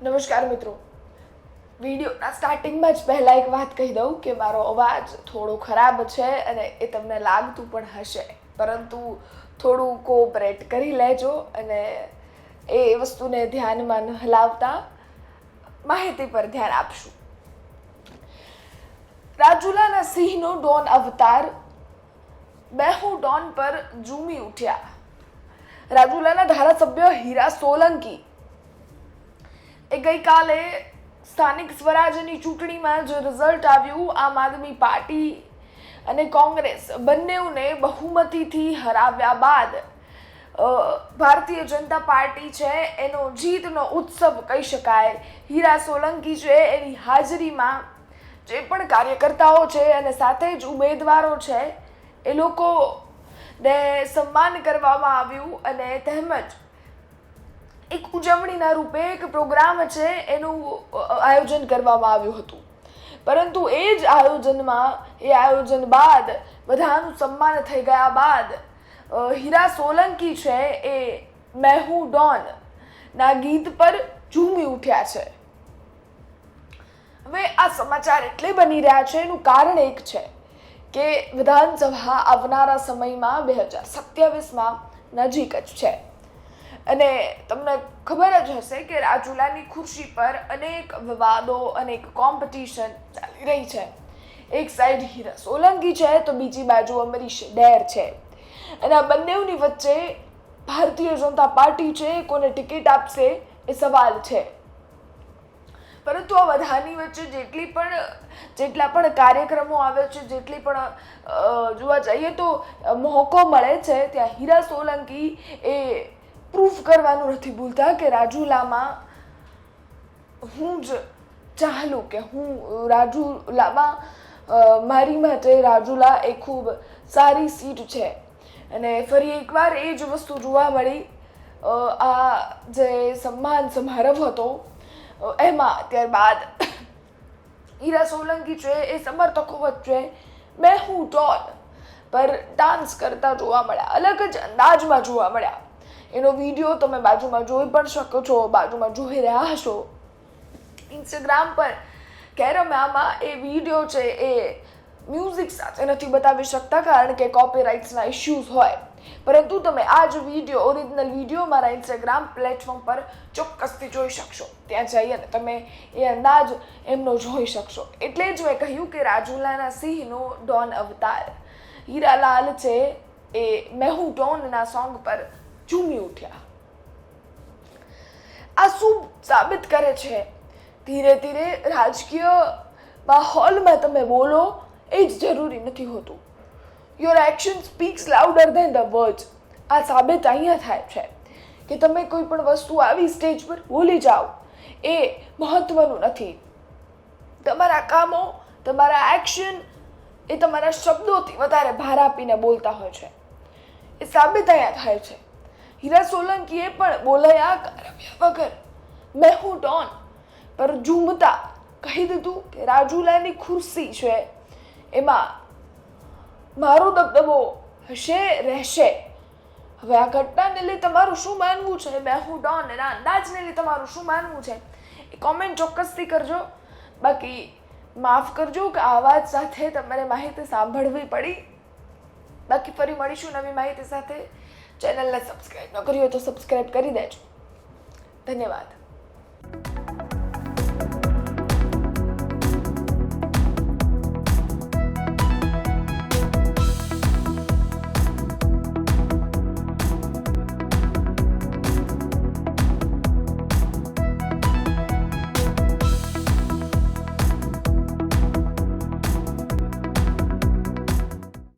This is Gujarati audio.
નમસ્કાર મિત્રો, વિડીયોના સ્ટાર્ટિંગમાં જ પહેલાં એક વાત કહી દઉં કે મારો અવાજ થોડો ખરાબ છે અને એ તમને લાગતું પણ હશે, પરંતુ થોડું કોઓપરેટ કરી લેજો અને એ વસ્તુને ધ્યાનમાં ન હલાવતા માહિતી પર ધ્યાન આપશું. રાજુલાના સિંહનો ડોન અવતાર મેં ડોન પર ઝૂમી ઉઠ્યા. રાજુલાના ધારાસભ્ય હીરા સોલંકી એ ગઈકાલે સ્થાનિક સ્વરાજ્યની ચૂંટણીમાં જે રિઝલ્ટ આવ્યું, આમ આદમી પાર્ટી અને કોંગ્રેસ બંનેને બહુમતીથી હરાવ્યા બાદ ભારતીય જનતા પાર્ટી છે એનો જીતનો ઉત્સવ કહી શકાય. હીરા સોલંકી છે એની હાજરીમાં જે પણ કાર્યકર્તાઓ છે અને સાથે જ ઉમેદવારો છે એ લોકોને સન્માન કરવામાં આવ્યું અને તેમજ એક ઉજવણીના રૂપે એક પ્રોગ્રામ છે એનું આયોજન કરવામાં આવ્યું હતું. પરંતુ એ જ આયોજન બાદ બધાનું સન્માન થઈ ગયા બાદ હીરા સોલંકી છે એ મેં હું ડોન ના ગીત પર ઝૂમી ઉઠ્યા છે. હવે આ સમાચાર એટલે બની રહ્યા છે એનું કારણ એક છે કે વિધાનસભા આવનારા સમયમાં 2027માં નજીક જ છે અને તમને ખબર જ હશે કે રાજુલાની ખુરશી પર અનેક વિવાદો, અનેક કોમ્પિટિશન ચાલી રહી છે. એક સાઈડ હીરા સોલંકી છે તો બીજી બાજુ અમરીશ ડેર છે અને આ બંનેની વચ્ચે ભારતીય જનતા પાર્ટી છે કોને ટિકિટ આપશે એ સવાલ છે. પરંતુ આ બધાની વચ્ચે જેટલા પણ કાર્યક્રમો આવે છે, જેટલી પણ જોવા જઈએ તો મોકો મળે છે, ત્યાં હીરા સોલંકી એ પ્રૂફ કરવાનું નથી ભૂલતા કે રાજુલામાં હું જ ચાહલું, કે હું રાજુલામાં મારી માટે રાજુલા એ ખૂબ સારી સીટ છે. અને ફરી એકવાર એ જ વસ્તુ જોવા મળી. આ જે સન્માન સમારોહ હતો એમાં ત્યારબાદ હીરા સોલંકી છે એ સમર્થકો વચ્ચે મેં હું ડોન પર ડાન્સ કરતા જોવા મળ્યા, અલગ જ અંદાજમાં જોવા મળ્યા. એનો વિડીયો તમે બાજુમાં જોઈ પણ શકો છો, બાજુમાં જોઈ રહ્યા હશો. ઇન્સ્ટાગ્રામ પર કેમેરામાં એ વિડીયો છે એ મ્યુઝિક સાથે નથી બતાવી શકતા કારણ કે કોપીરાઇટ્સના ઇશ્યુઝ હોય, પરંતુ તમે આ જ વિડીયો, ઓરિજિનલ વિડીયો મારા ઇન્સ્ટાગ્રામ પ્લેટફોર્મ પર ચોક્કસથી જોઈ શકશો. ત્યાં જઈ અને તમે એ અંદાજ એમનો જોઈ શકશો. એટલે જ મેં કહ્યું કે રાજુલાના સિંહનો ડોન અવતાર હીરાલાલ છે એ મેં હું ડોનના સોંગ પર ઝૂમી ઉઠ્યા. આ શું સાબિત કરે છે? ધીરે ધીરે રાજકીય માહોલમાં તમે બોલો એ જ જરૂરી નથી હોતું. Your action speaks louder than the words. આ સાબિત અહીંયા થાય છે કે તમે કોઈ પણ વસ્તુ આવી સ્ટેજ પર બોલી જાઓ એ મહત્વનું નથી. તમારા કામો, તમારા એક્શન એ તમારા શબ્દોથી વધારે ભાર આપીને બોલતા હોય છે. એ સાબિત અહીંયા થાય છે. હીરા સોલંકીએ પણ બોલાયા કર્યા વગર મેં હું ડોન પર ઝૂમતા કહી દીધું કે રાજુલાની ખુરશી છે એમાં મારો દબદબો હશે, રહેશે. હવે આ ઘટનાને લઈ તમારું શું માનવું છે? મેં હું ડોન એના અંદાજને લઈ તમારું શું માનવું છે એ કોમેન્ટ ચોક્કસથી કરજો. બાકી માફ કરજો કે આ અવાજ સાથે તમારે માહિતી સાંભળવી પડી. બાકી ફરી મળીશું નવી માહિતી સાથે. ચેનલને સબસ્ક્રાઈબ ન કરી હોય તો સબસ્ક્રાઈબ કરી દેજો. ધન્યવાદ.